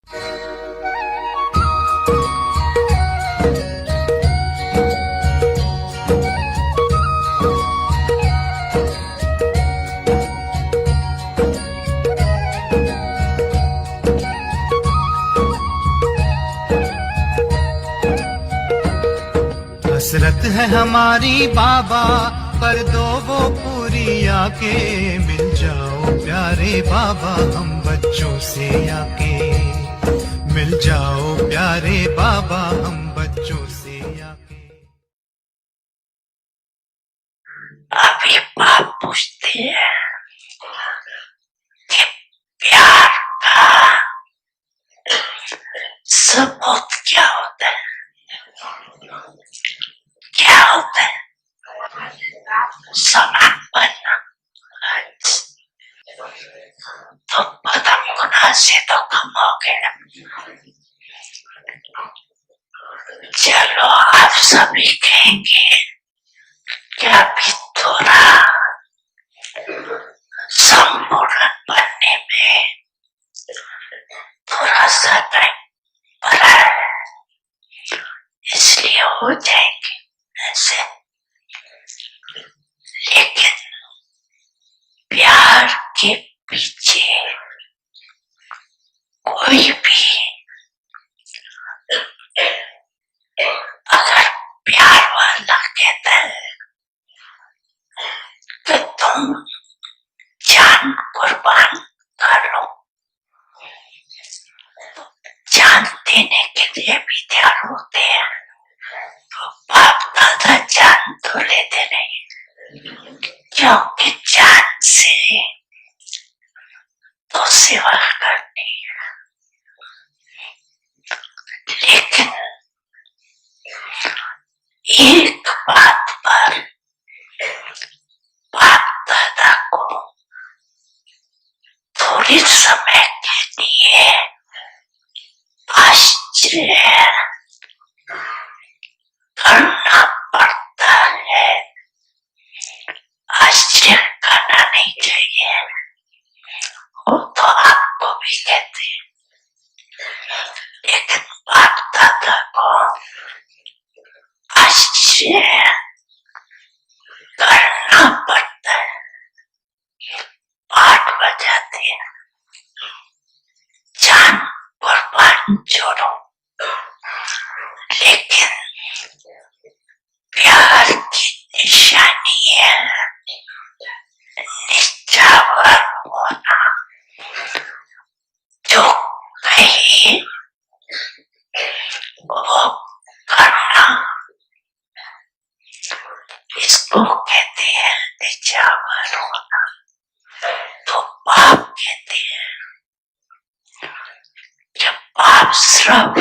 हसरत है हमारी बाबा, कर दो वो पूरी आके। मिल जाओ प्यारे बाबा हम बच्चों से आके। मिल जाओ प्यारे बाबा हम बच्चों से आके। अभी बाप पूछते हैं कि प्यार का सबूत क्या होता है, क्या होता है? समान बनना। तो पदम गुना से तो कम हो गया। चलो आप सभी कहेंगे कि अभी थोड़ा संपूर्ण बनने में थोड़ा सा टाइम पड़ा है, इसलिए हो जाएंगे ऐसे। लेकिन प्यार के पीछे कोई भी अगर प्यार वाला कहता है कि तुम जान कुर्बान कर लो, जान देने के लिए भी तैयार होते हैं। तो बाप दादा जान तो लेते नहीं, क्योंकि जान से तो सेवा करनी है। लेकिन एक बात पर बाप दादा को थोड़ी समय के लिए आश्चर्य करना पड़ता है। आश्चर्य करना नहीं चाहिए, वो तो आपको भी कहते हैं, लेकिन बाप दादा को आश्चर्य करना पड़ता है। 8 बजाते हैं, जान कुर्बान छोड़ो। लेकिन प्यार की निशानी है निष्ठावर होना। जो कहे वो करना, इसको कहते हैं निष्ठावर होना। तो बाप कहते हैं जब बाप सिर्फ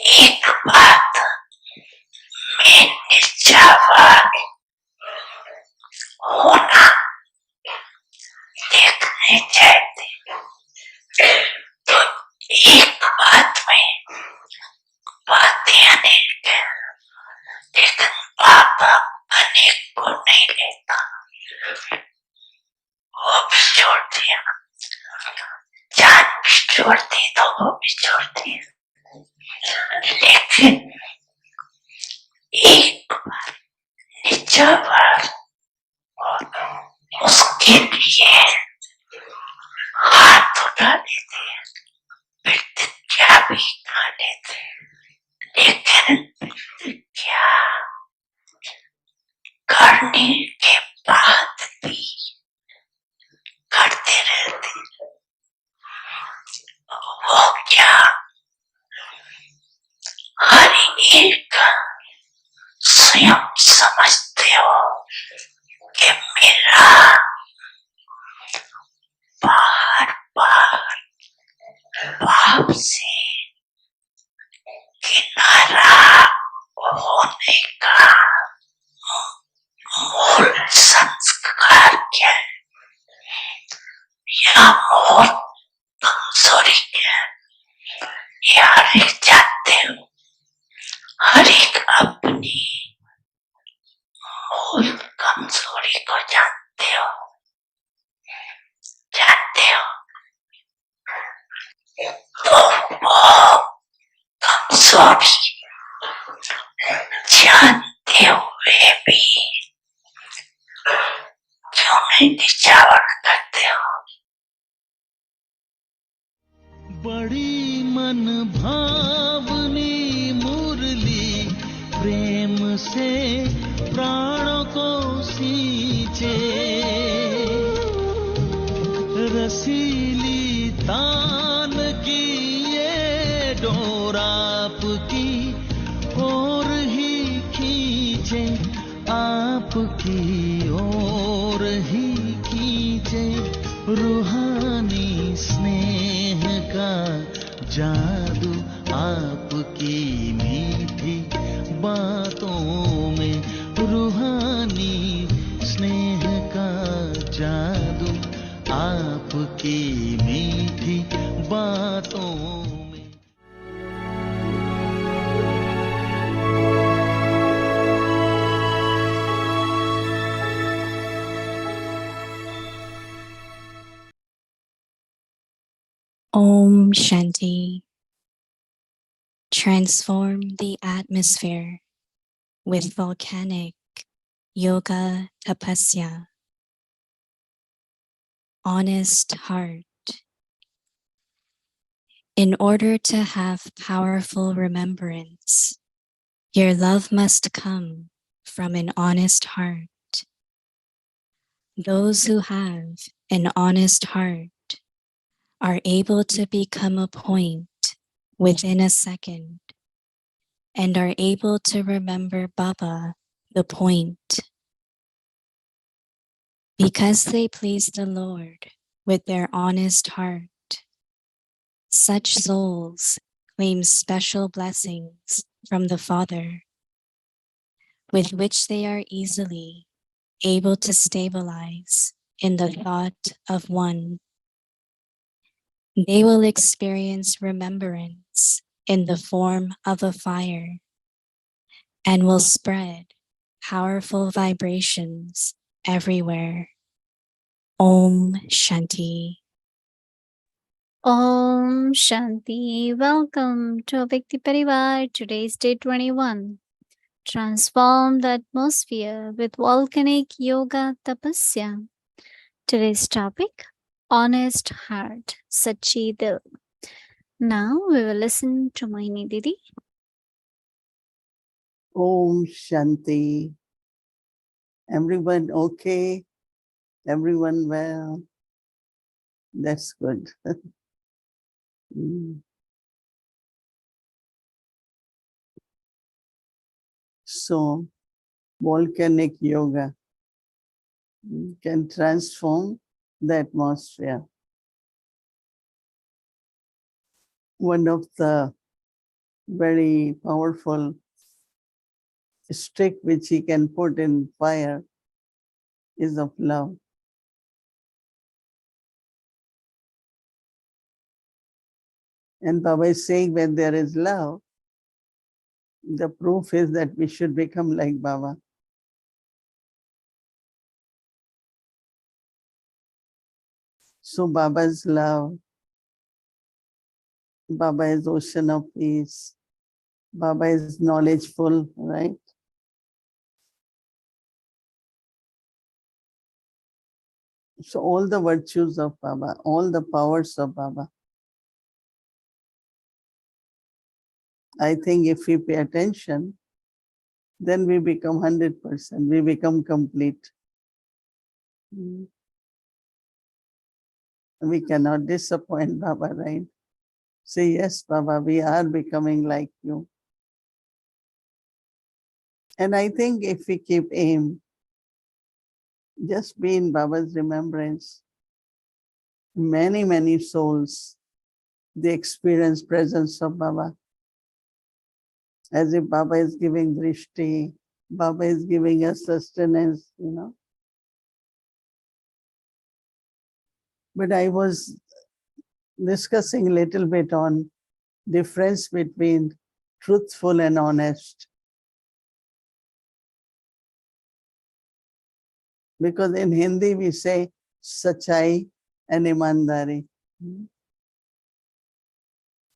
एक बात में निष्ठावर होना देखने चाहते, तो एक बात में बातें अनेक है, लेकिन बाप अनेक को नहीं लेता, वो भी छोड़ दिया। जान भी छोड़ दी तो वो भी छोड़ दिया। लेकिन एक बार निष्ठावर उसके लिए हाथ उठा लेते हैं, फिर क्या भी खा लेते हैं। लेकिन क्या करने के बाद भी करते रहते, वो क्या हर एक स्वयं समझते हो कि मेरा बार बार बाप से किनारा होने का मूल संस्कार क्या है, या मूल कमजोरी क्या है, ये हर एक जानते हो। हर एक अपनी मूल कमजोरी को जानते हो, जानते हो। सॉरी जानते हुए भी क्यों नहीं निछावर करते हो? बड़ी मन भावनी मुरली प्रेम से प्राणों को सींचे, रसीली तान की ये डोर आपकी ओर ही खींचे, आपकी ओर ही खींचे, रूहानी स्नेह का जादू आपकी मीठी बातों में, रूहानी स्नेह का जादू आपकी मीठी बातों में। Om Shanti. Transform the atmosphere with volcanic yoga tapasya. Honest heart. In order to have powerful remembrance, your love must come from an honest heart. Those who have an honest heart are able to become a point within a second and are able to remember Baba, the point. Because they please the Lord with their honest heart, such souls claim special blessings from the Father, with which they are easily able to stabilize in the thought of one. They will experience remembrance in the form of a fire and will spread powerful vibrations everywhere. Om Shanti. Om Shanti. Welcome to Bhakti Parivar. Today's day 21. Transform the atmosphere with volcanic yoga tapasya. Today's topic, honest heart, Sachi Dil. Now we will listen to Mohini Didi. Om Shanti. Everyone okay? Everyone well? That's good. So, volcanic yoga can transform the atmosphere. One of the very powerful stick which he can put in fire is of love. And Baba is saying when there is love, the proof is that we should become like Baba. So Baba's love, Baba is ocean of peace, Baba is knowledgeful, right? So all the virtues of Baba, all the powers of Baba. I think if we pay attention, then we become 100%, we become complete. We cannot disappoint Baba, right? Say, yes, Baba, we are becoming like you. And I think if we keep aim, just be in Baba's remembrance, many, many souls, they experience presence of Baba. As if Baba is giving drishti, Baba is giving us sustenance, you know. But I was discussing a little bit on difference between truthful and honest. Because in Hindi we say sachai and imandari.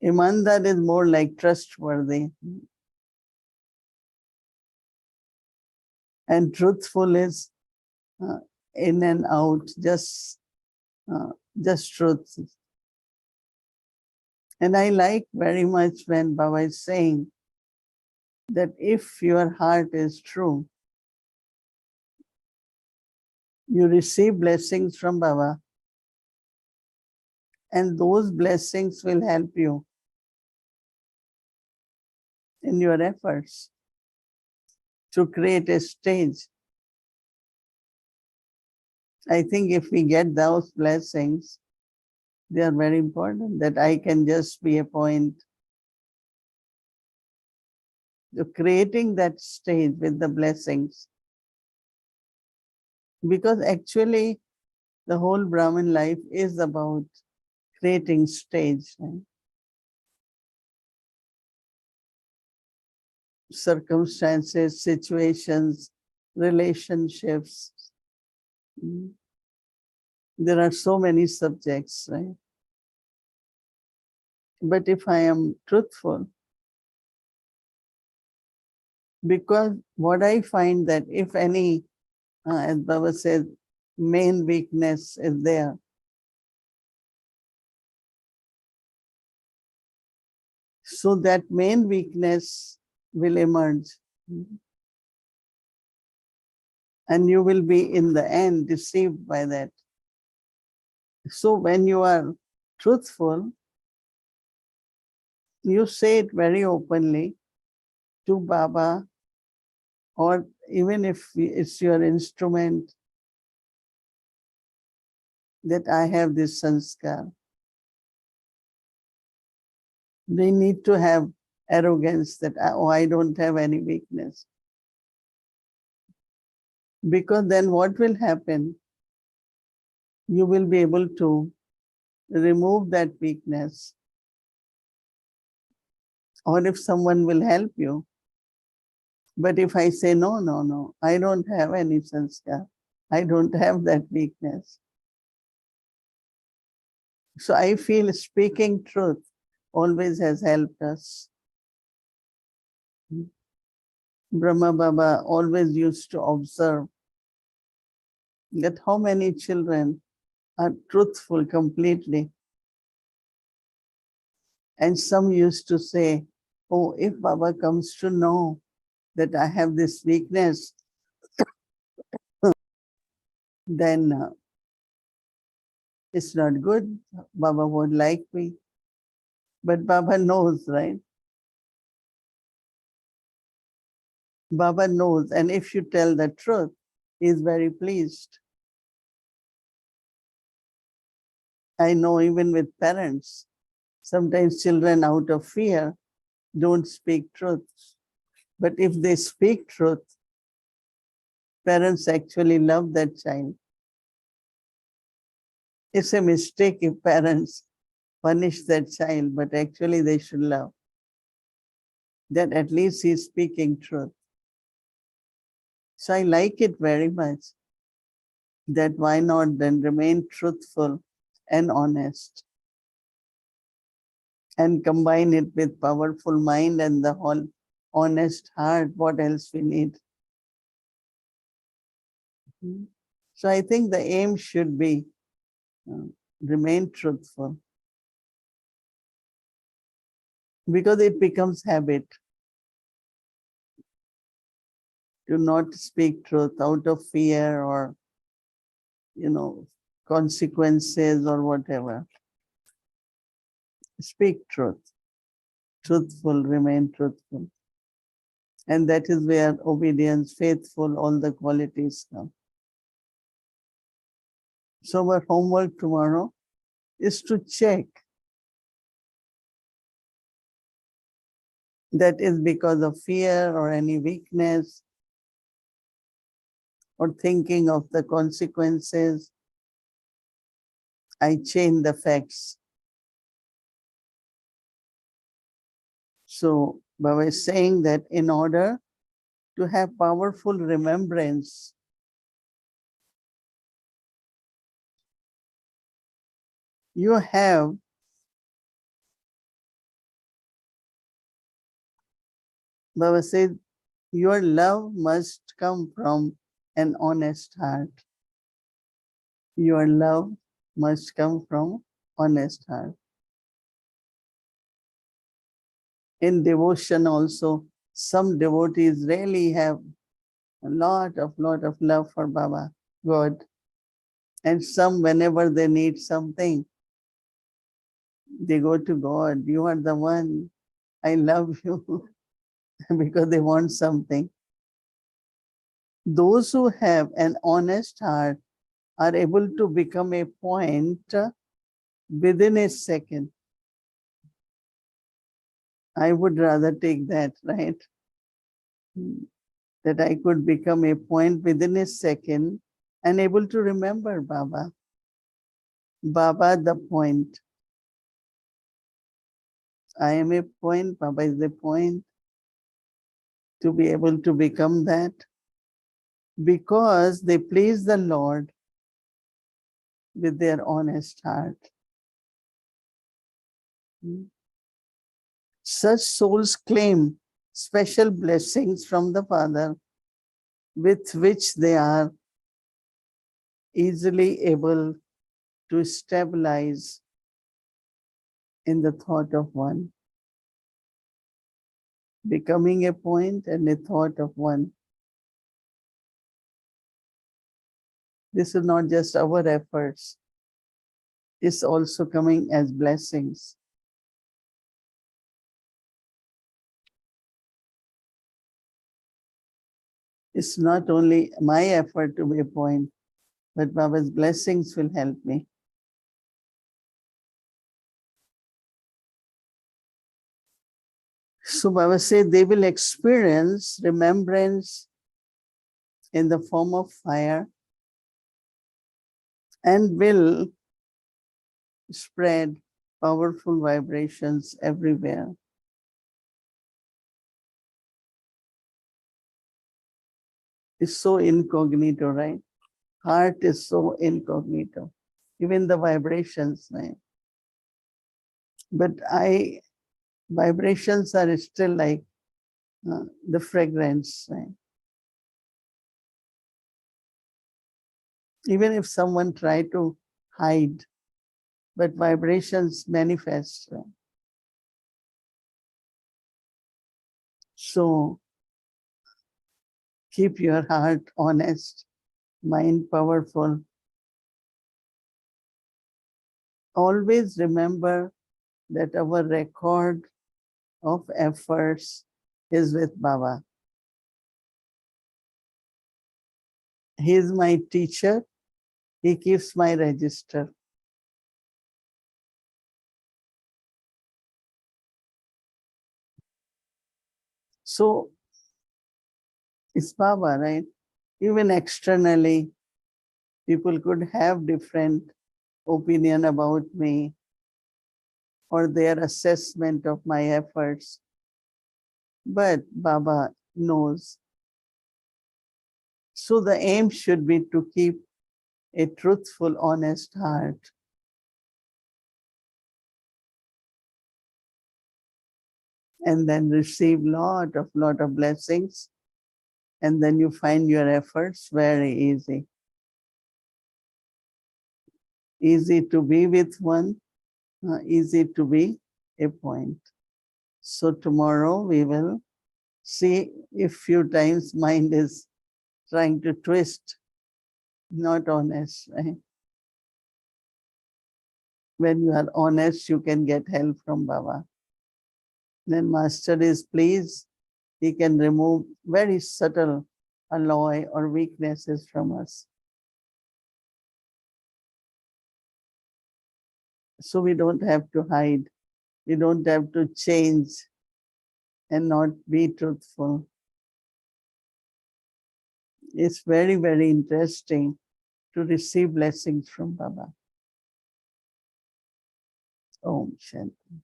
Imandar is more like trustworthy. And truthful is in and out, just truth. And I like very much when Baba is saying that if your heart is true, you receive blessings from Baba, and those blessings will help you in your efforts to create a stage. I think if we get those blessings, they are very important, that I can just be a point to creating that stage with the blessings. Because actually, the whole Brahmin life is about creating stage, right? Circumstances, situations, relationships. There are so many subjects, right? But if I am truthful, because what I find that if any, as Baba says, main weakness is there, so that main weakness will emerge. And you will be in the end deceived by that. So when you are truthful, you say it very openly to Baba, or even if it's your instrument, that I have this sanskar. They need to have arrogance that, oh, I don't have any weakness. Because then what will happen? You will be able to remove that weakness. Or if someone will help you. But if I say, no, no, no, I don't have any sanskar, I don't have that weakness. So I feel speaking truth always has helped us. Brahma Baba always used to observe that how many children are truthful completely. And some used to say, oh, if Baba comes to know that I have this weakness, then it's not good. Baba won't like me. But Baba knows, right? Baba knows. And if you tell the truth, he is very pleased. I know even with parents, sometimes children out of fear don't speak truth. But if they speak truth, parents actually love that child. It's a mistake if parents punish that child, but actually they should love. That at least he's speaking truth. So I like it very much. That why not then remain truthful and honest, and combine it with powerful mind and the whole honest heart. What else we need? So I think the aim should be remain truthful, because it becomes habit to not speak truth out of fear or, consequences or whatever. Speak truth. Truthful, remain truthful. And that is where obedience, faithful, all the qualities come. So our homework tomorrow is to check that is because of fear or any weakness or thinking of the consequences. I change the facts. So Baba is saying that in order to have powerful remembrance, you have Baba said, your love must come from an honest heart. Your love must come from honest heart. In devotion also, some devotees really have a lot of love for Baba, God. And some, whenever they need something, they go to God. You are the one. I love you. Because they want something. Those who have an honest heart are able to become a point within a second. I would rather take that, right? That I could become a point within a second and able to remember Baba. Baba the point. I am a point, Baba is the point. To be able to become that. Because they please the Lord with their honest heart. Such souls claim special blessings from the Father with which they are easily able to stabilize in the thought of one. Becoming a point and a thought of one. This is not just our efforts. It's also coming as blessings. It's not only my effort to be a point, but Baba's blessings will help me. So Baba said they will experience remembrance in the form of fire and will spread powerful vibrations everywhere. It's so incognito, right? Heart is so incognito. Even the vibrations, right? But vibrations are still like the fragrance, right? Even if someone try to hide, but vibrations manifest. Right? So keep your heart honest, mind powerful. Always remember that our record of efforts is with Baba. He is my teacher. He keeps my register. So it's Baba, right? Even externally, people could have different opinion about me or their assessment of my efforts. But Baba knows. So the aim should be to keep a truthful, honest heart. And then receive lot of blessings. And then you find your efforts very easy. Easy to be with one, easy to be a point. So tomorrow we will see if few times mind is trying to twist, not honest, right? When you are honest, you can get help from Baba. Then Master is pleased, he can remove very subtle alloy or weaknesses from us. So we don't have to hide. We don't have to change and not be truthful. It's very, very interesting to receive blessings from Baba. Om Shanti.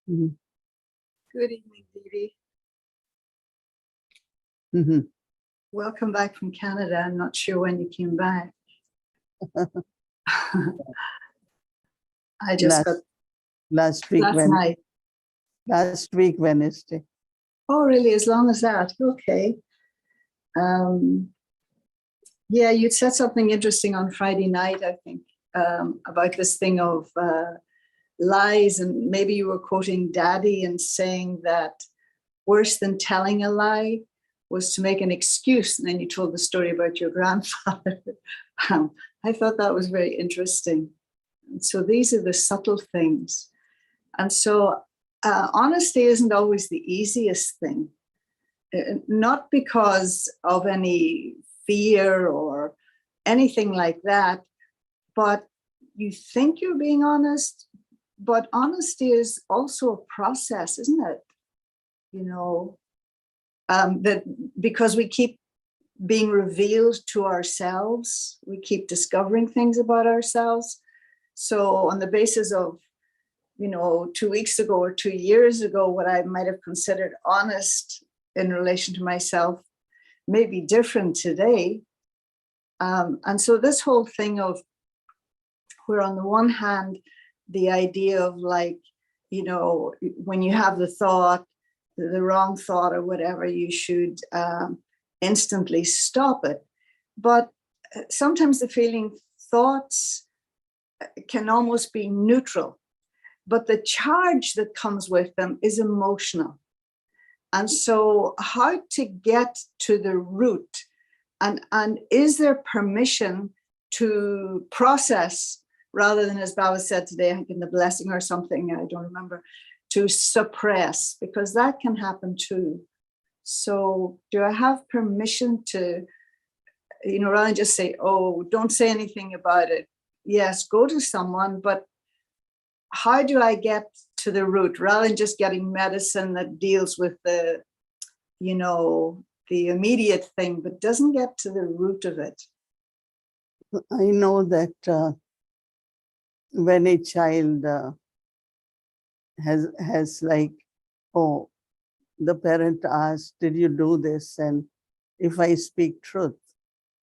Mhm. Good evening, Didi. Mhm. Welcome back from Canada. I'm not sure when you came back. I just got last week last night. last week Wednesday. Oh, really? As long as that? Okay. Yeah, you'd said something interesting on Friday night, I think, about this thing of lies, and maybe you were quoting Daddy and saying that worse than telling a lie was to make an excuse. And then you told the story about your grandfather. I thought that was very interesting. And so these are the subtle things. And so honesty isn't always the easiest thing, not because of any fear or anything like that, but you think you're being honest, but honesty is also a process, isn't it? You know, that because we keep being revealed to ourselves, we keep discovering things about ourselves. So on the basis of, 2 weeks ago or 2 years ago, what I might have considered honest in relation to myself may be different today. And so this whole thing of where on the one hand, the idea of like, when you have the thought, the wrong thought or whatever, you should instantly stop it. But sometimes the feeling thoughts can almost be neutral, but the charge that comes with them is emotional. And so how to get to the root, and is there permission to process rather than, as Baba said today, I think in the blessing or something, I don't remember, to suppress, because that can happen too. So do I have permission to, rather than just say, oh, don't say anything about it. Yes, go to someone, but how do I get to the root rather than just getting medicine that deals with the immediate thing, but doesn't get to the root of it? I know that when a child has like, oh, the parent asks, did you do this? And if I speak truth,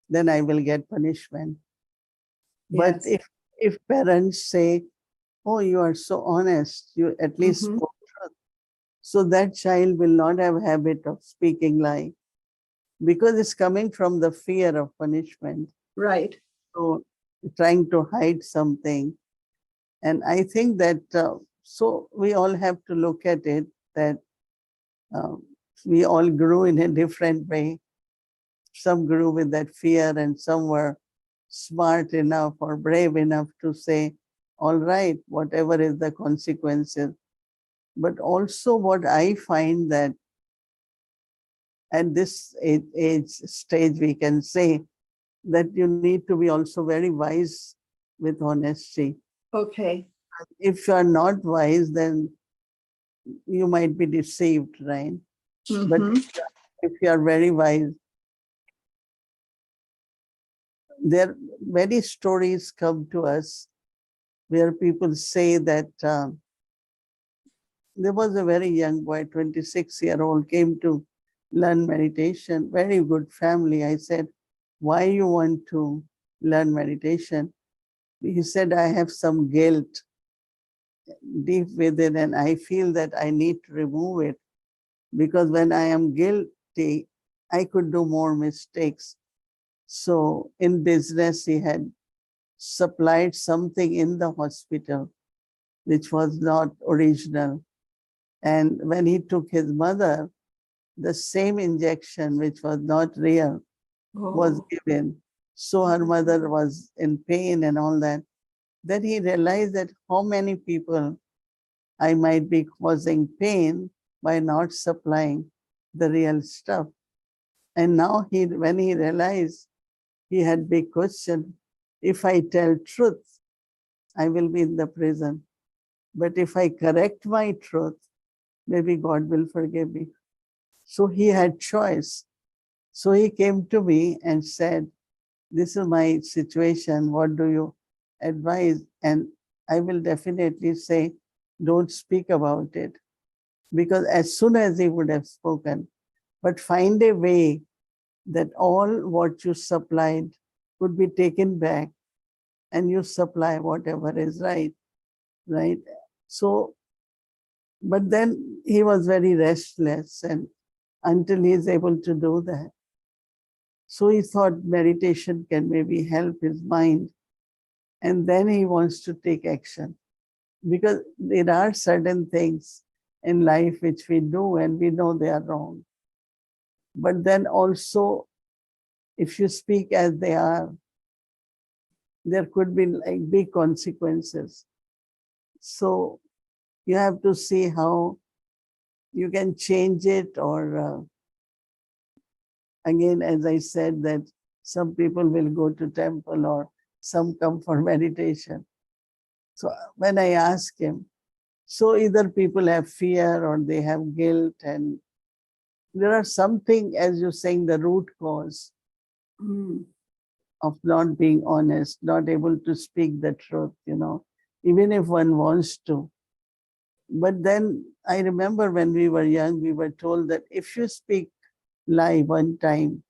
then I will get punishment. But Yes. if parents say, oh, you are so honest, you at least Mhm. spoke truth, so that child will not have habit of speaking lie, because it's coming from the fear of punishment. Right. So trying to hide something. And I think that, so we all have to look at it that we all grew in a different way. Some grew with that fear and some were smart enough or brave enough to say, all right, whatever is the consequences. But also what I find that at this age stage, we can say that you need to be also very wise with honesty. Okay. If you are not wise, then you might be deceived, right? But Mhm. if you are very wise, there many stories come to us where people say that there was a very young boy, 26-year-old, came to learn meditation, very good family. I said, why you want to learn meditation? He said, I have some guilt deep within and I feel that I need to remove it, because when I am guilty, I could do more mistakes. So in business, he had supplied something in the hospital which was not original. And when he took his mother, the same injection, which was not real, was Oh. given. So her mother was in pain and all that. Then he realized that how many people I might be causing pain by not supplying the real stuff. And now when he realized, he had big question, if I tell truth, I will be in the prison. But if I correct my truth, maybe God will forgive me. So he had choice. So he came to me and said, this is my situation. What do you advise? And I will definitely say, don't speak about it. Because as soon as he would have spoken, but find a way that all what you supplied could be taken back and you supply whatever is right. right? So, but then he was very restless, and until he is able to do that. So he thought meditation can maybe help his mind. And then he wants to take action. Because there are certain things in life which we do and we know they are wrong. But then also, if you speak as they are, there could be like big consequences. So you have to see how you can change it, or again, as I said, that some people will go to temple or some come for meditation. So when I ask him, so either people have fear or they have guilt, and there are something, as you're saying, the root cause of not being honest, not able to speak the truth, even if one wants to. But then I remember when we were young, we were told that if you speak lie one time,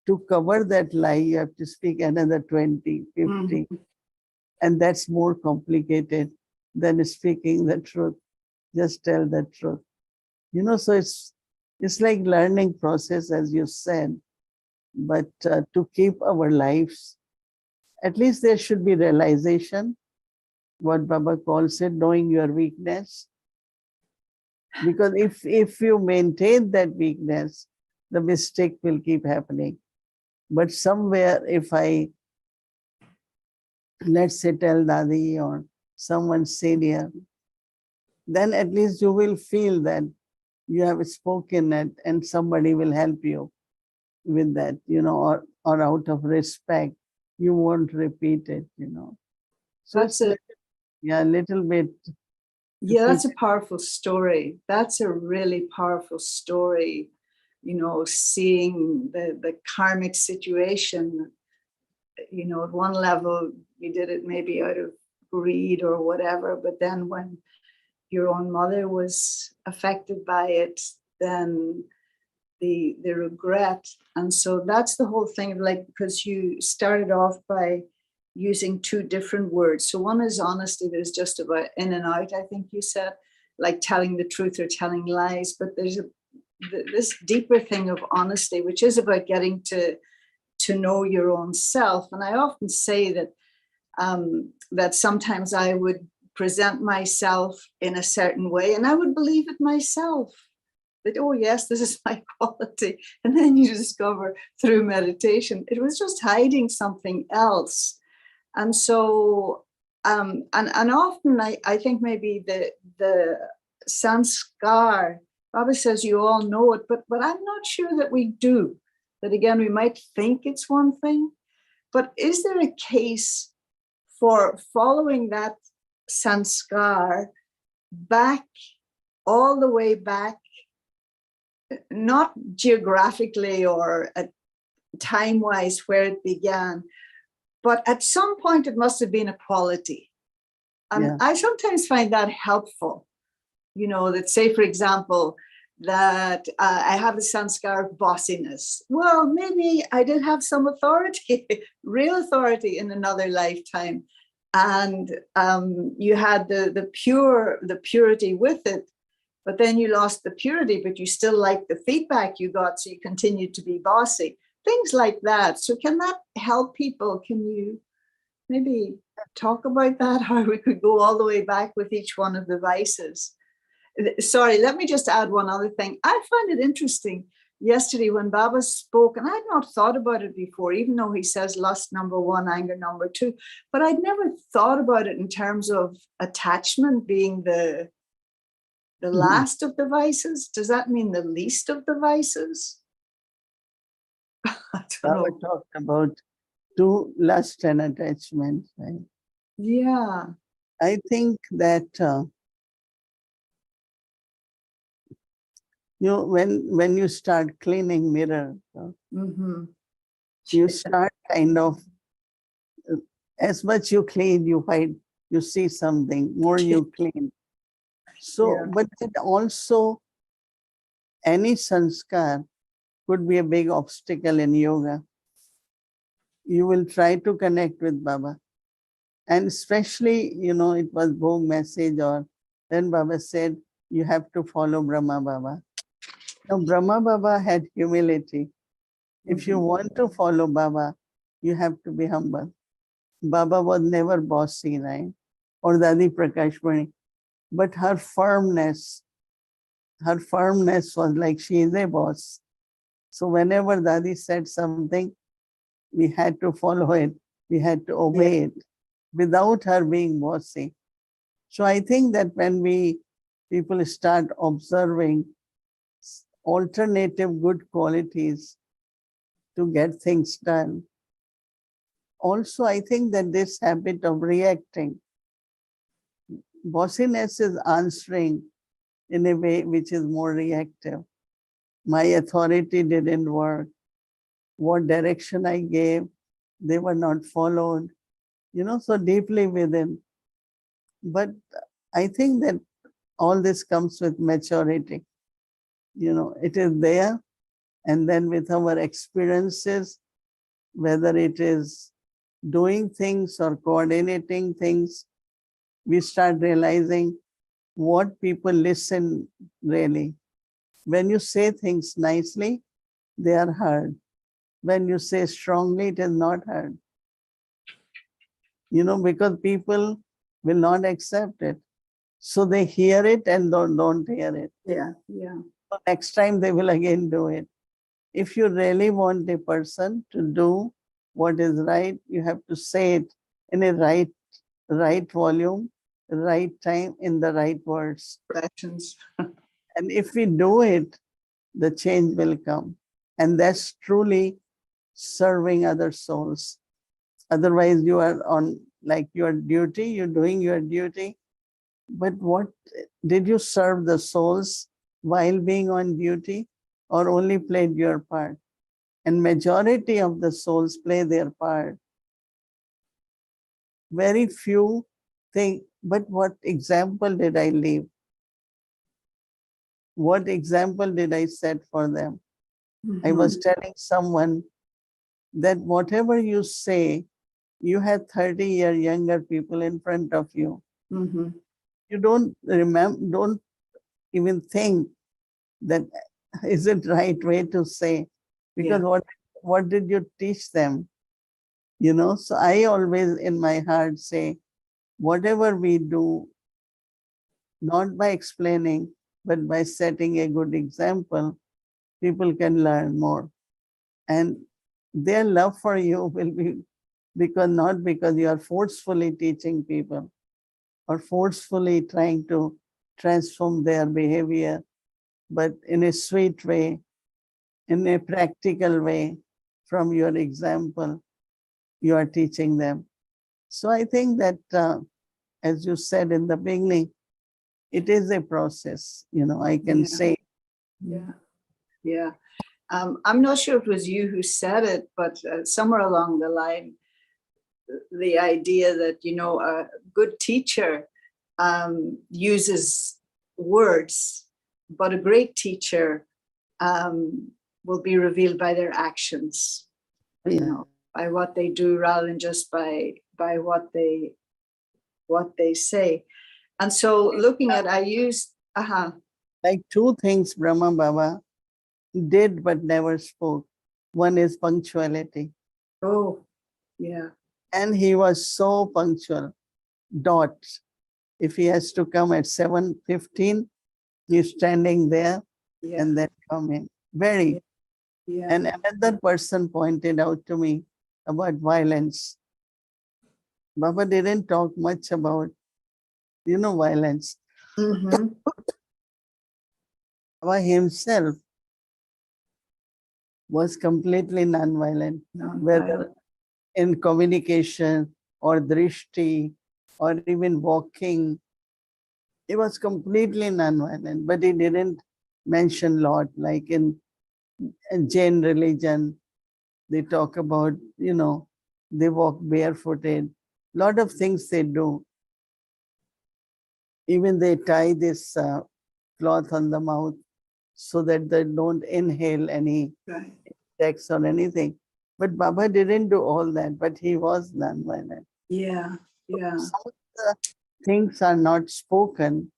to cover that lie, you have to speak another 20, 50. And that's more complicated than speaking the truth. Just tell the truth. So it's like learning process, as you said. But to keep our lives, at least there should be realization, what Baba calls it, knowing your weakness. Because if you maintain that weakness, the mistake will keep happening. But somewhere, if I, let's say, tell Dadi or someone senior, then at least you will feel that you have spoken it and somebody will help you with that, or out of respect, you won't repeat it, So That's it's a little bit. Yeah, that's a powerful story. That's a really powerful story. Seeing the karmic situation, at one level, you did it maybe out of greed or whatever, but then when your own mother was affected by it, then the regret. And so that's the whole thing, like, because you started off by using two different words. So one is honesty, that is just about in and out, I think you said, like telling the truth or telling lies. But there's this deeper thing of honesty, which is about getting to know your own self. And I often say that that sometimes I would present myself in a certain way and I would believe it myself, that, oh yes, this is my quality. And then you discover through meditation, it was just hiding something else. And so, and often I think maybe the sanskar, Baba says you all know it, but I'm not sure that we do. That again, we might think it's one thing, but is there a case for following that sanskar back, all the way back, not geographically or time-wise where it began, but at some point it must have been a quality. And Yeah. I sometimes find that helpful, that say, for example, that I have a sanskar of bossiness. Well, maybe I did have some authority, real authority in another lifetime. And you had the purity with it, but then you lost the purity, but you still liked the feedback you got, so you continued to be bossy. Things like that. So can that help people? Can you maybe talk about that? How we could go all the way back with each one of the vices? Sorry, let me just add one other thing. I find it interesting yesterday when Baba spoke, and I'd not thought about it before, even though he says lust number 1, anger number 2, but I'd never thought about it in terms of attachment being the last of the vices. Does that mean the least of the vices? I don't Baba know. talked about 2, lust and attachment, right? Yeah. I think that when you start cleaning mirror, Mm-hmm. you start kind of, as much you clean, you see something, more you clean. So, Yeah. but then also any sanskar could be a big obstacle in yoga. You will try to connect with Baba, And especially, it was Bhog message, or then Baba said, you have to follow Brahma Baba. Now, Brahma Baba had humility. If you want to follow Baba, you have to be humble. Baba was never bossy, right? Or Dadi Prakashmani. But her firmness was like she is a boss. So whenever Dadi said something, we had to follow it. We had to obey it without her being bossy. So I think that when people start observing alternative good qualities to get things done, also I think that this habit of reacting, bossiness is answering in a way which is more reactive. My authority didn't work. What direction I gave, they were not followed, so deeply within. But I think that all this comes with maturity. It is there. And then with our experiences, whether it is doing things or coordinating things, we start realizing what people listen really. When you say things nicely, they are heard. When you say strongly, it is not heard. Because people will not accept it. So they hear it and don't hear it. Yeah. So next time they will again do it. If you really want a person to do what is right, you have to say it in a right volume, right time, in the right words. Actions. And if we do it, the change will come. And that's truly serving other souls. Otherwise, you are on like your duty, you're doing your duty. But what did you serve the souls while being on duty, or only played your part? And majority of the souls play their part. Very few think, but what example did I leave? What example did I set for them? I was telling someone that whatever you say, you had 30-year younger people in front of you. You don't even think that is it right way to say, because what did you teach them? So I always in my heart say, whatever we do, not by explaining, but by setting a good example, people can learn more. And their love for you will be not because you are forcefully teaching people or forcefully trying to transform their behavior, but in a sweet way, in a practical way, from your example, you are teaching them. So I think that, as you said in the beginning, it is a process, I can say. Yeah. I'm not sure it was you who said it, but somewhere along the line, the idea that, a good teacher uses words, but a great teacher will be revealed by their actions, by what they do rather than just by what they say. And so looking at, I used, like two things Brahma Baba did but never spoke. One is punctuality. Oh, yeah. And he was so punctual, dot. If he has to come at 7:15, he's standing there and then coming. Very. Yeah. And another person pointed out to me about violence. Baba didn't talk much about, violence. Baba himself was completely non-violent, whether in communication or drishti or even walking. He was completely non-violent, but he didn't mention lot. Like in Jain religion, they talk about, they walk barefooted. Lot of things they do. Even they tie this cloth on the mouth so that they don't inhale any insects or anything. But Baba didn't do all that, but he was non-violent. Yeah. Yeah. Some of the things are not spoken,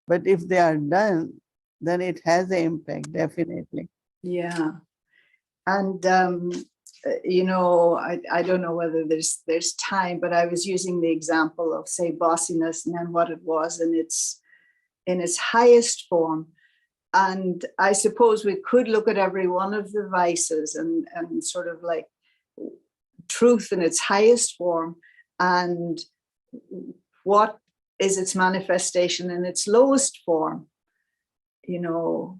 but if they are done, then it has an impact, definitely. Yeah. And you know, I don't know whether there's time, but I was using the example of, say, bossiness and then what it was in its highest form. And I suppose we could look at every one of the vices and sort of like truth in its highest form, and what is its manifestation in its lowest form. You know,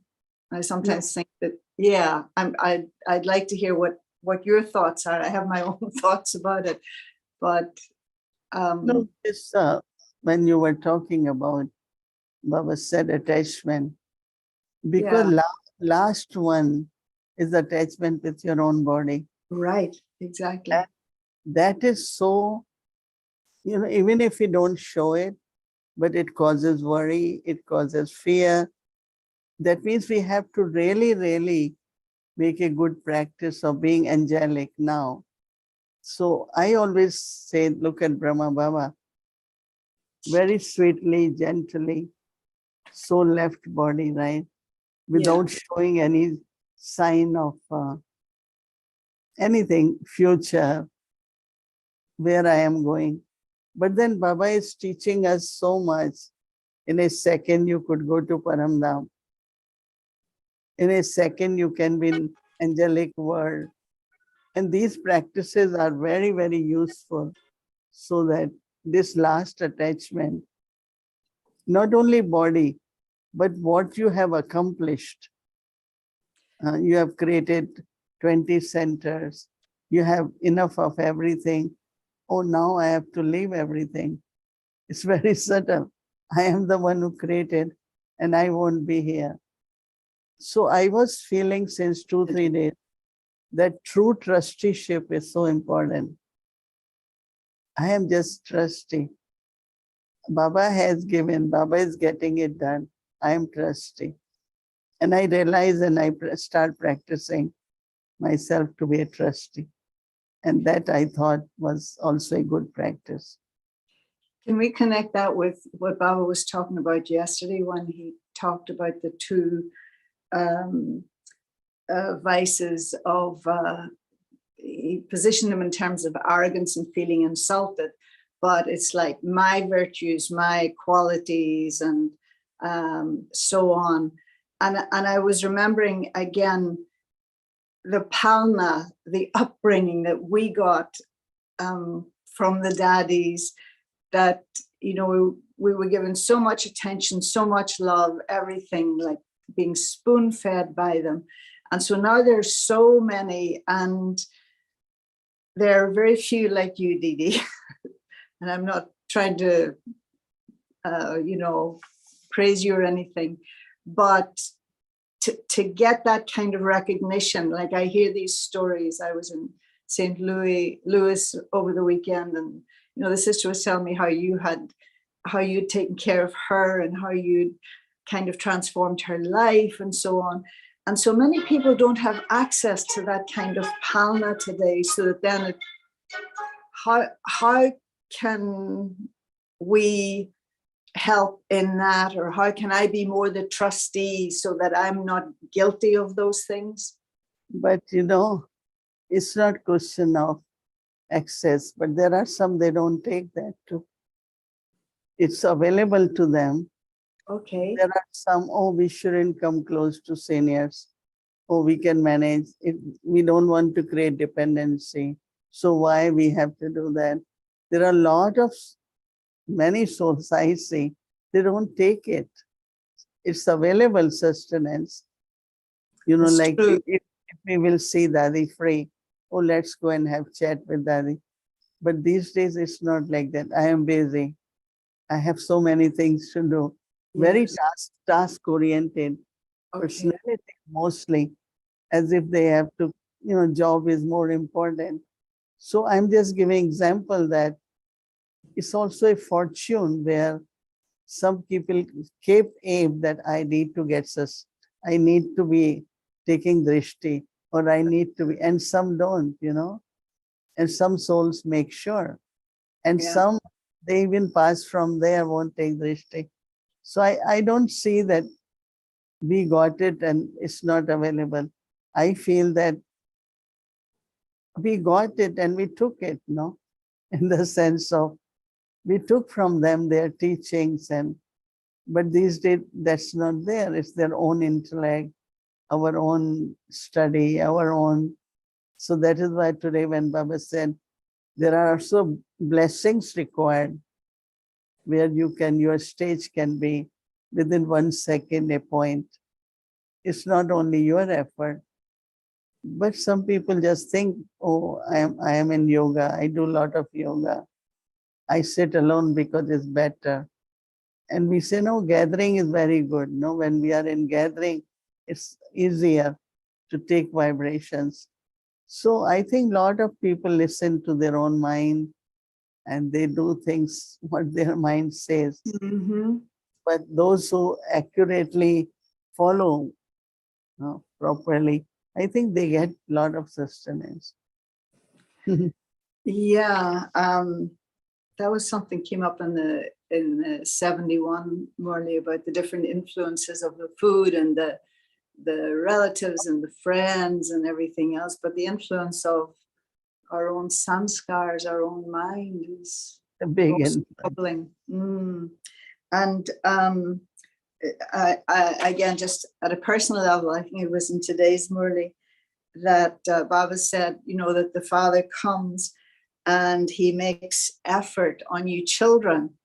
I sometimes think that, yeah, I'd like to hear what your thoughts are. I have my own thoughts about it, but No, this, when you were talking about, Baba said attachment, because yeah, last one is attachment with your own body. right, exactly. And that is so, even if we don't show it, but it causes worry, it causes fear. That means we have to really, really make a good practice of being angelic now. So I always say, look at Brahma Baba, very sweetly, gently, soul left body, right? Without showing any sign of anything, future, where I am going. But then Baba is teaching us so much. In a second, you could go to Paramdham. In a second, you can be in angelic world. And these practices are very, very useful, so that this last attachment, not only body, but what you have accomplished. You have created 20 centers. You have enough of everything. Oh, now I have to leave everything. It's very subtle. I am the one who created and I won't be here. So I was feeling since 2-3 days that true trusteeship is so important. I am just trustee. Baba has given, Baba is getting it done. I am trustee. And I realize and I start practicing myself to be a trustee. And that I thought was also a good practice. Can we connect that with what Baba was talking about yesterday when he talked about the two vices of, he positioned them in terms of arrogance and feeling insulted, but it's like my virtues, my qualities, and so on. And I was remembering again the palna, the upbringing that we got from the daddies, that, you know, we were given so much attention, so much love, everything, like being spoon-fed by them. And so now there's so many, and there are very few like you, Didi. And I'm not trying to, you know, praise you or anything, but to get that kind of recognition, like I hear these stories. I was in St. Louis over the weekend, and you know, the sister was telling me how you'd taken care of her and how you'd kind of transformed her life and so on. And so many people don't have access to that kind of palna today, so that then how can we help in that, or how can I be more the trustee so that I'm not guilty of those things? But you know, it's not question of access, but there are some they don't take that too. It's available to them. Okay. There are some, oh, we shouldn't come close to seniors. Oh, we can manage it. We don't want to create dependency. So why we have to do that? There are a lot of many souls I see, they don't take it. It's available sustenance. You know, That's like true. if we will see Dadi free, oh, let's go and have chat with Dadi. But these days it's not like that. I am busy. I have so many things to do. Very Yes. task oriented, Okay. personality mostly, as if they have to, you know, job is more important. So I'm just giving example that it's also a fortune where some people keep aim that I need to get I need to be taking drishti, or I need to be, and some don't, you know, and some souls make sure. And Yeah. some They even pass from there, won't take drishti. So I don't see that we got it and it's not available. I feel that we got it and we took it, no? In the sense of we took from them their teachings, and but these days that's not there. It's their own intellect, our own study, our own. So that is why today when Baba said there are also blessings required where your stage can be within 1 second a point. It's not only your effort, but some people just think, oh, I am in yoga. I do a lot of yoga. I sit alone because it's better. And we say, no, gathering is very good. No, when we are in gathering, it's easier to take vibrations. So I think a lot of people listen to their own mind and they do things what their mind says. Mm-hmm. But those who accurately follow properly, I think they get a lot of sustenance. Yeah, that was something came up in the 71 Morley about the different influences of the food and the relatives and the friends and everything else, but the influence of our own sanskars, our own mind is A big most influence. troubling. And again, just at a personal level, I think it was in today's Murli that Baba said, you know, that the Father comes and he makes effort on you children.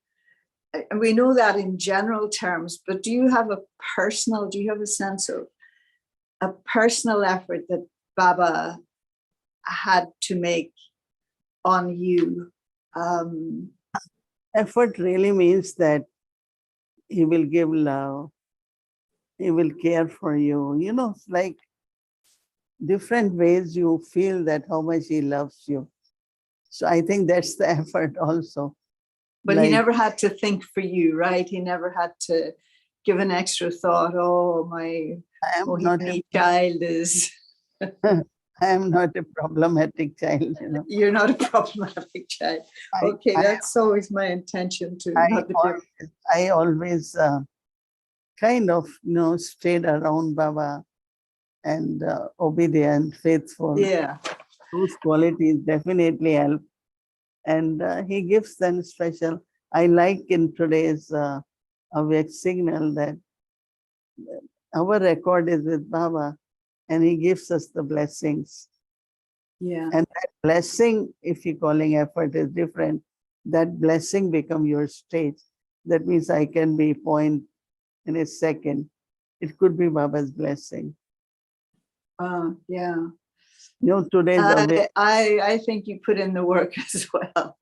And we know that in general terms, but do you have a sense of a personal effort that Baba had to make on you? Effort really means that he will give love, he will care for you. You know, it's like different ways you feel that how much he loves you. So I think that's the effort also. But he never had to think for you, right? He never had to give an extra thought, oh, my Mohini child is... I am not a problematic child, you know. You're not a problematic child. Okay, that's always my intention to. I always kind of, you know, stayed around Baba and obedient, faithful. Yeah. Those qualities definitely help. And he gives them special. I like in today's awake signal that our record is with Baba and he gives us the blessings. Yeah. And that blessing, if you're calling effort, is different. That blessing become your stage. That means I can be point in a second. It could be Baba's blessing. Yeah. You know, today's I think you put in the work as well.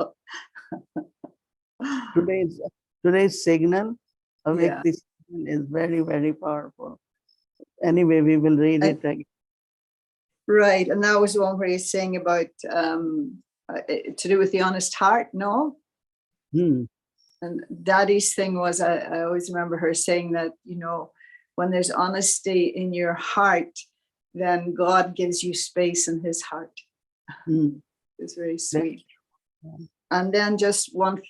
today's signal, awake this is very, very powerful. Anyway, we will read it again. Right, and that was the one where he's saying about to do with the honest heart, no? And Daddy's thing was, I always remember her saying that, you know, when there's honesty in your heart, then God gives you space in his heart. It's very sweet. And then just one,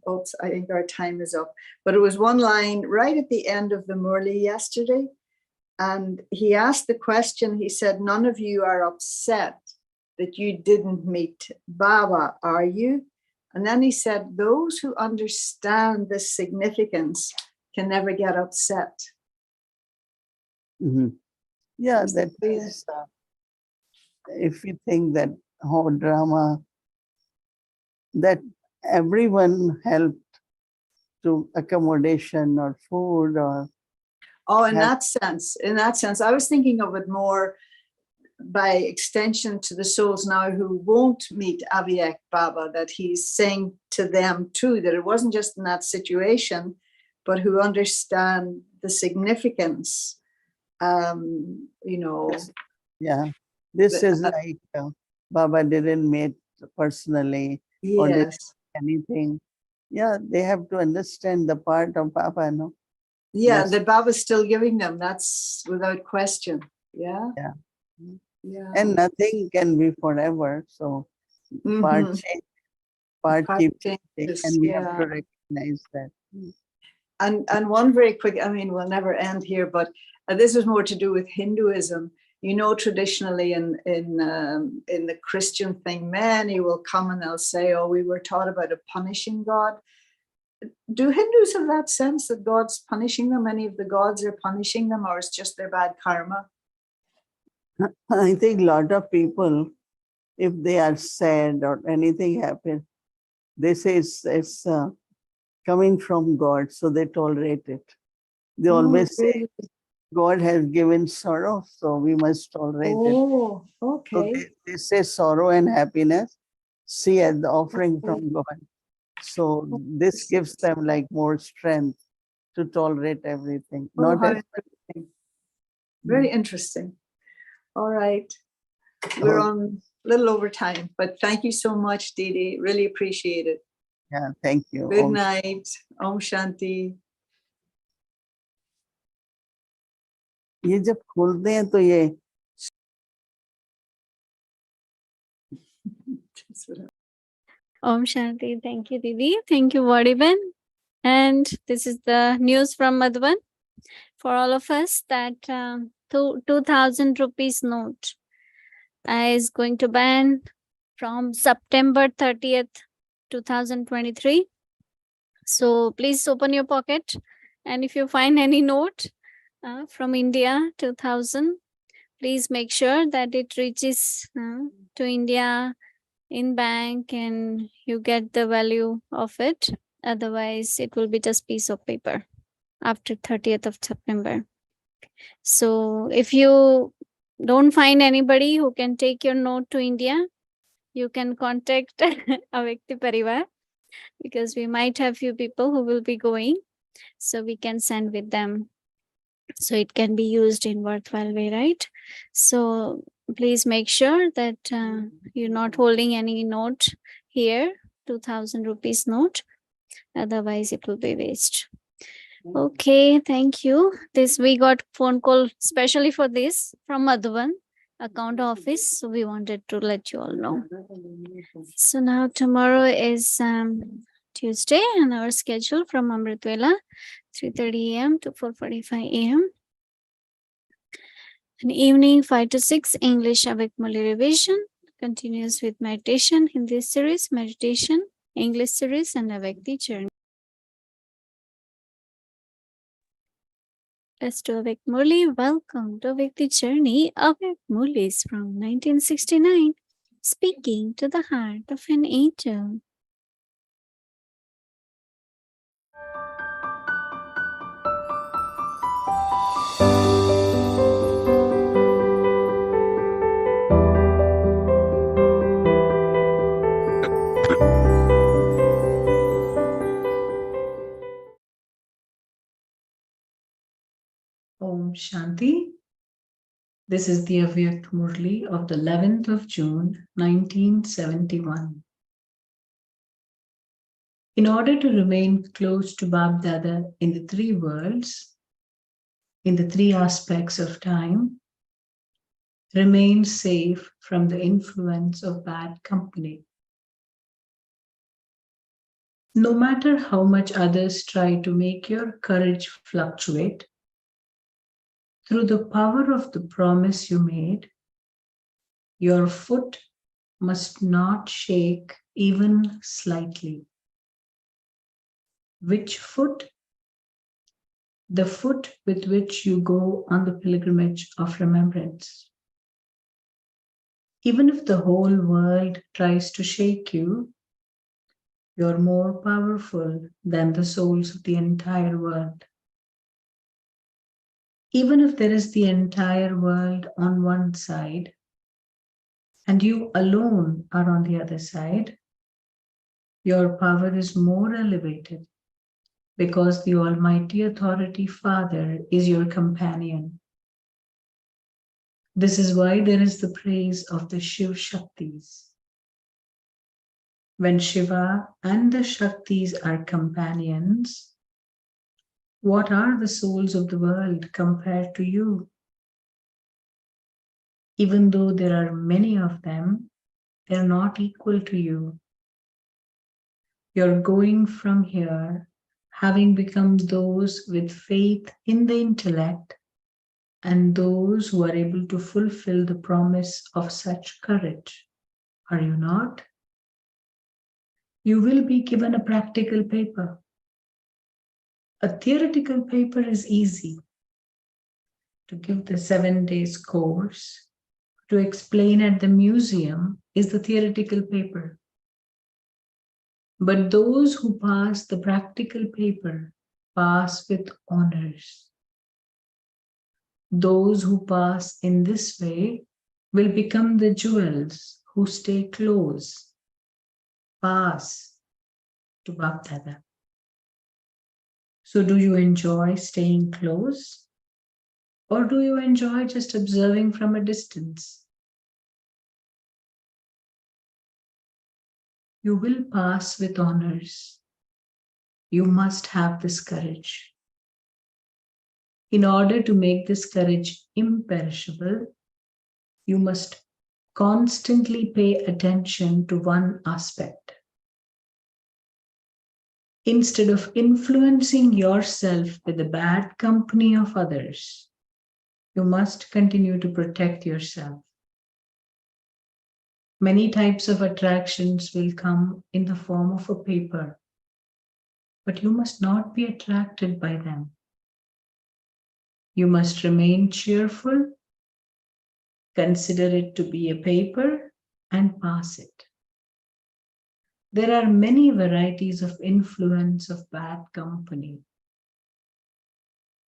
oops, I think our time is up, but it was one line right at the end of the Murli yesterday. And he asked the question, he said, none of you are upset that you didn't meet Baba, are you? And then he said, those who understand the significance can never get upset. Yeah, that is, if you think that whole drama, that everyone helped to accommodation or food or... Oh, in that sense, I was thinking of it more by extension to the souls now who won't meet Avyak Baba, that he's saying to them too, that it wasn't just in that situation, but who understand the significance, you know. Yeah, this is like Baba didn't meet personally or did anything. Yeah, they have to understand the part of Baba, no? Yeah, the Baba's still giving them, that's without question. Yeah. And nothing can be forever, so part change. part Part keeps changes, changing, and we have yeah. to recognize that. And one very quick, I mean, we'll never end here, but this is more to do with Hinduism. You know, traditionally in the Christian thing, many will come and they'll say, "Oh, we were taught about a punishing God." Do Hindus have that sense that God's punishing them? Any of the gods are punishing them, or it's just their bad karma? I think a lot of people, if they are sad or anything happens, they say it's coming from God, so they tolerate it. They always say, really? God has given sorrow, so we must tolerate it. Oh, So okay. they say sorrow and happiness, see as the offering from God. So this gives them like more strength to tolerate everything. Oh, Not how as interesting. Very interesting. All right. We're on a little over time, but thank you so much, Didi. Really appreciate it. yeah, thank you. Good night. Om Shanti. ये जब खोलते हैं तो ये Om Shanti. Thank you, Didi. Thank you, Vadiban. And this is the news from Madhavan for all of us that 2000 rupees note is going to ban from September 30th, 2023. So please open your pocket. And if you find any note from India 2000, please make sure that it reaches to India in bank and you get the value of it. Otherwise, it will be just piece of paper after 30th of September. So if you don't find anybody who can take your note to India, you can contact Avyakti Parivar, because we might have few people who will be going. So we can send with them. So it can be used in worthwhile way, right? So please make sure that you're not holding any note here, 2000 rupees note. Otherwise, it will be waste. Okay, thank you. This we got phone call specially for this from Madhavan account office. So we wanted to let you all know. So now tomorrow is Tuesday, and our schedule from Amritvela 3:30 a.m. to 4:45 a.m. And evening 5 to 6 English Avik Muli revision continues with meditation in this series, meditation, English series, and Avik journey. As to Avik Muli, welcome to Avik journey. Avik Muli is from 1969, speaking to the heart of an angel. Om Shanti. This is the Avyak Murli of the 11th of June, 1971. In order to remain close to Bab Dada in the three worlds, in the three aspects of time, remain safe from the influence of bad company. No matter how much others try to make your courage fluctuate, through the power of the promise you made, your foot must not shake even slightly. Which foot? The foot with which you go on the pilgrimage of remembrance. Even if the whole world tries to shake you, you're more powerful than the souls of the entire world. Even if there is the entire world on one side, and you alone are on the other side, your power is more elevated because the Almighty Authority Father is your companion. This is why there is the praise of the Shiv Shaktis. When Shiva and the Shaktis are companions, what are the souls of the world compared to you? Even though there are many of them, they're not equal to you. You're going from here having become those with faith in the intellect and those who are able to fulfill the promise of such courage. Are you not? You will be given a practical paper. A theoretical paper is easy. To give the 7 days course, to explain at the museum is the theoretical paper. But those who pass the practical paper pass with honors. Those who pass in this way will become the jewels who stay close, pass to Bapdada. So do you enjoy staying close? Or do you enjoy just observing from a distance? You will pass with honors. You must have this courage. In order to make this courage imperishable, you must constantly pay attention to one aspect. Instead of influencing yourself with the bad company of others, you must continue to protect yourself. Many types of attractions will come in the form of a paper, but you must not be attracted by them. You must remain cheerful, consider it to be a paper, and pass it. There are many varieties of influence of bad company.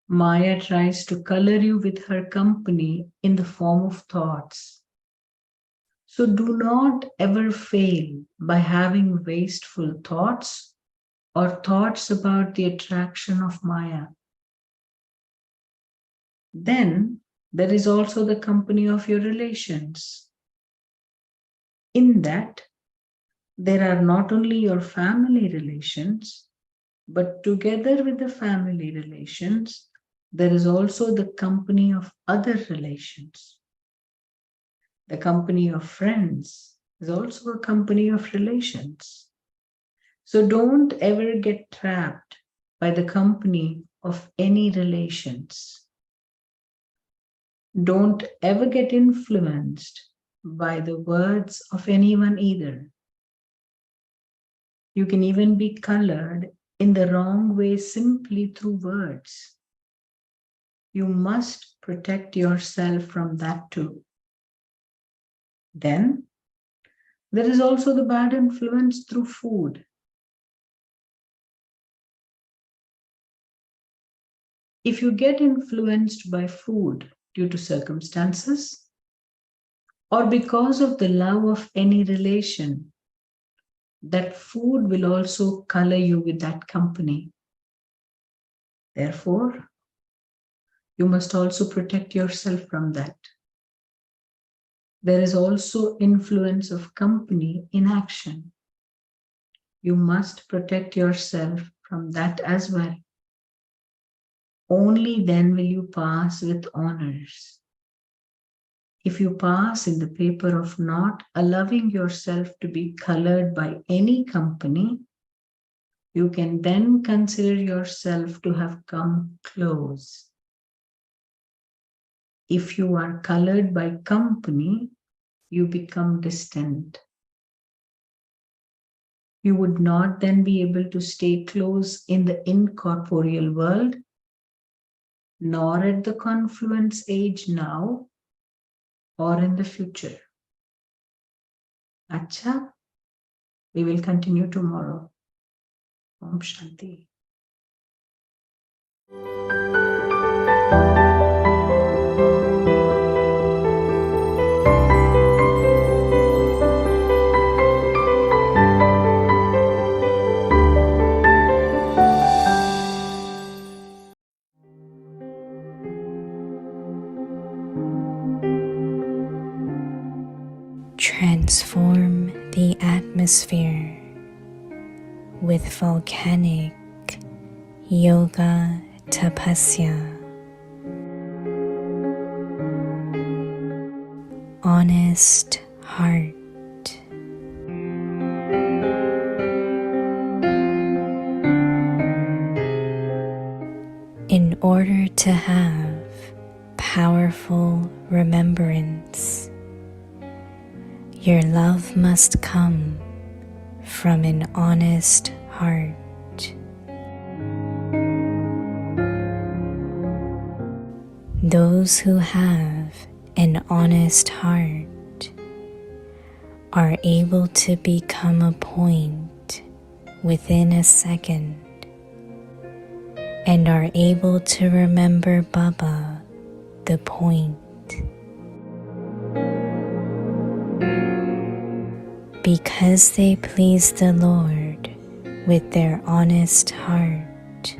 Maya tries to color you with her company in the form of thoughts. So do not ever fail by having wasteful thoughts or thoughts about the attraction of Maya. Then there is also the company of your relations. In that, there are not only your family relations, but together with the family relations, there is also the company of other relations. The company of friends is also a company of relations. So don't ever get trapped by the company of any relations. Don't ever get influenced by the words of anyone either. You can even be colored in the wrong way simply through words. You must protect yourself from that too. Then, there is also the bad influence through food. If you get influenced by food due to circumstances, or because of the love of any relation, that food will also color you with that company. Therefore, you must also protect yourself from that. There is also influence of company in action. You must protect yourself from that as well. Only then will you pass with honors. If you pass in the paper of not allowing yourself to be colored by any company, you can then consider yourself to have come close. If you are colored by company, you become distant. You would not then be able to stay close in the incorporeal world, nor at the confluence age now, or in the future. Acha, we will continue tomorrow. Om Shanti. Transform the atmosphere with volcanic yoga tapasya. Honest heart. order to have powerful remembrance, your love must come from an honest heart. Those who have an honest heart are able to become a point within a second and are able to remember Baba, the point. Because they please the Lord with their honest heart,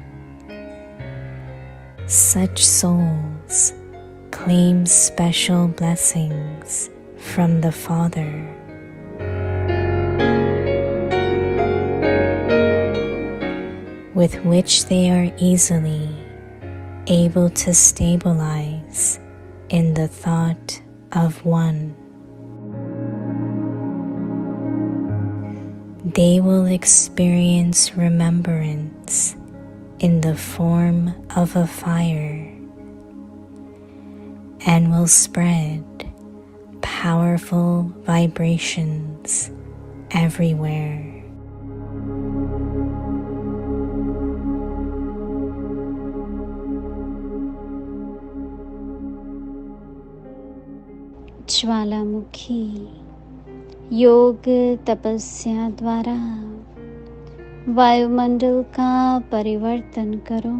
such souls claim special blessings from the Father. With which they are easily able to stabilize in the thought of one. They will experience remembrance in the form of a fire and will spread powerful vibrations everywhere. ज्वालामुखी योग तपस्या द्वारा वायुमंडल का परिवर्तन करो।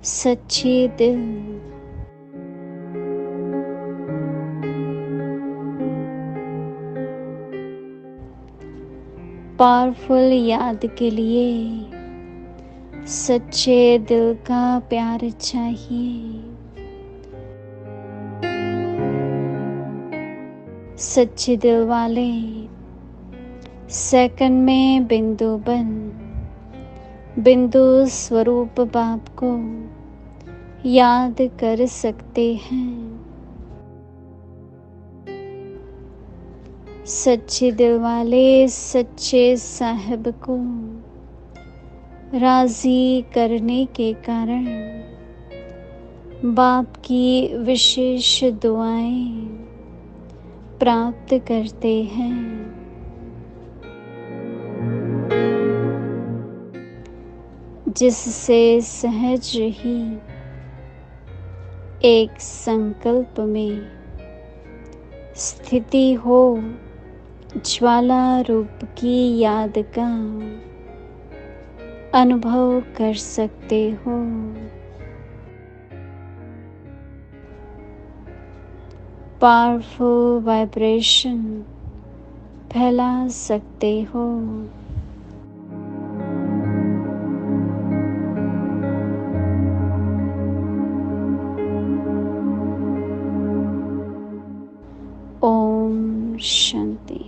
सच्चे दिल powerful याद के लिए सच्चे दिल का प्यार चाहिए। सच्चे दिल वाले सेकंड में बिंदु बन बिंदु स्वरूप बाप को याद कर सकते हैं। सच्चे दिल वाले सच्चे साहिब को राजी करने के कारण बाप की विशेष दुआएं प्राप्त करते हैं। जिससे सहज ही एक संकल्प में स्थिति हो ज्वाला रूप की याद का अनुभव कर सकते हो। पावरफुल वाइब्रेशन फैला सकते हो। ओम शांति।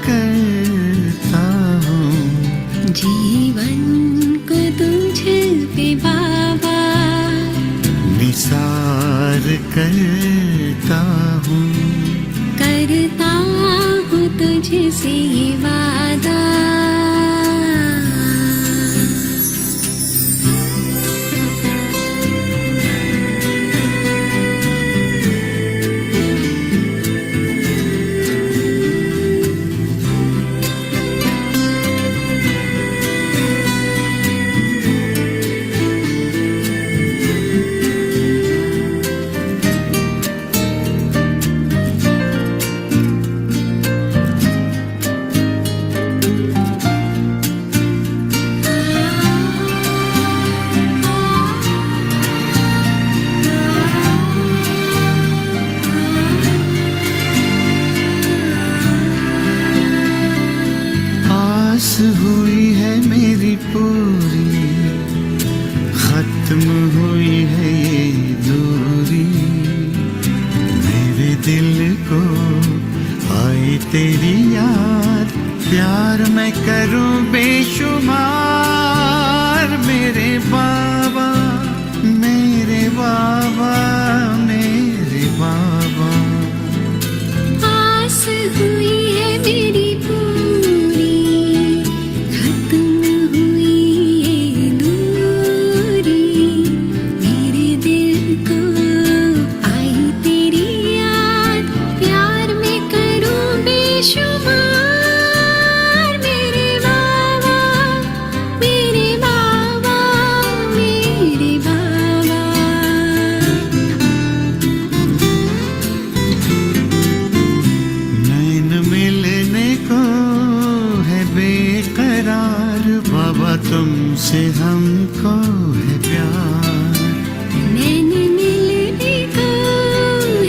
करता हूँ, जीवन को तुझ पे बाबा निसार करता हूँ, करता हूँ तुझसे वादा। आस हुई है मेरी पूरी, खत्म हुई है ये दूरी, मेरे दिल को आई तेरी याद, प्यार मैं करूं बेशुमार, मेरे बाबा मेरे बाबा मेरे बाबा। आस हुई है मेरी पूरी, खत्म हुई ये दूरी, मेरे दिल को आई तेरी याद, प्यार में करूं बेशुमार, मेरे बाबा मेरे बाबा मेरे बाबा। नैन मिलने को है बेकरार, बाबा तुमसे हमको है प्यार, नैन मिलने को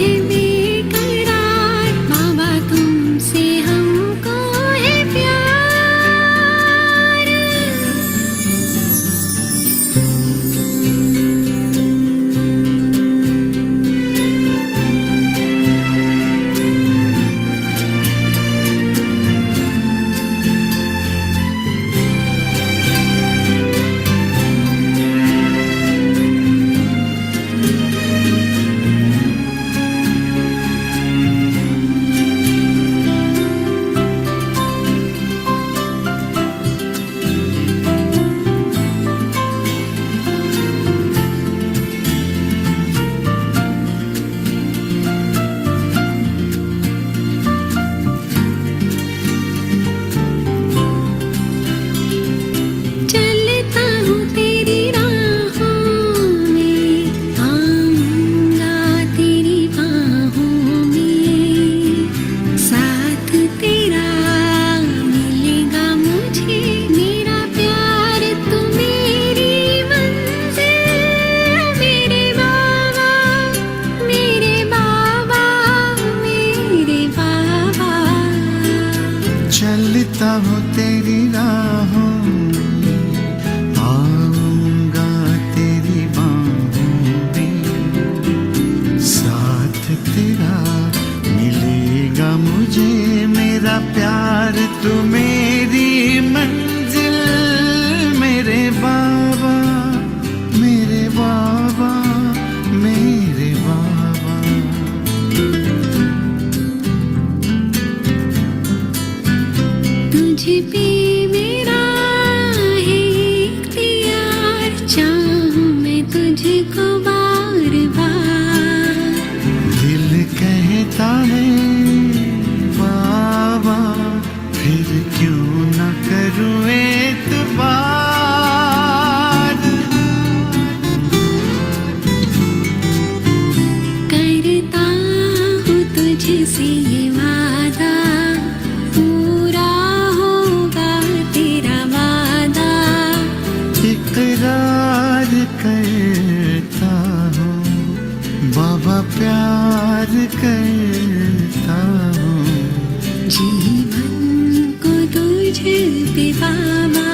है बेकरार, बाबा तुमसे हमको है प्यार। चलता हूँ तेरी राहों में, आऊंगा तेरी बाहों में, साथ तेरा मिलेगा मुझे, मेरा प्यार तू मेरी मंजिल, मेरे बाबा मेरे बाबा मेरे बाबा। चलता हूँ तेरी राहों में, आऊंगा तेरी बाहों में, साथ तेरा मिलेगा मुझे, मेरा प्यार तू मेरी मंजिल, मेरे बाबा मेरे बाबा मेरे बाबा। तुझ पे मेरा है इख्तियार, चाहूं मैं तुझको बार बार, दिल कहता है बाबा, फिर क्यों न करूं एतबार, करता हूँ तुझसे ये वादा, पूरा होगा तेरा वादा, इकरार करता हूँ बाबा, प्यार करता हूँ, जीवन को तुझ पे बाबा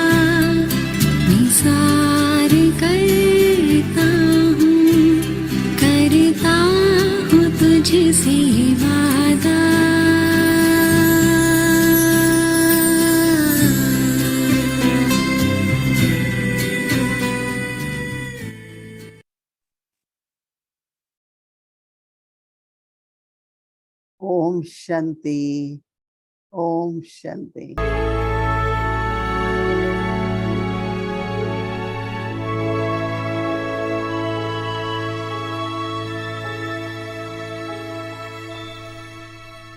निसार करता हूँ, करता हूँ तुझसे वादा। Om Shanti. Om Shanti.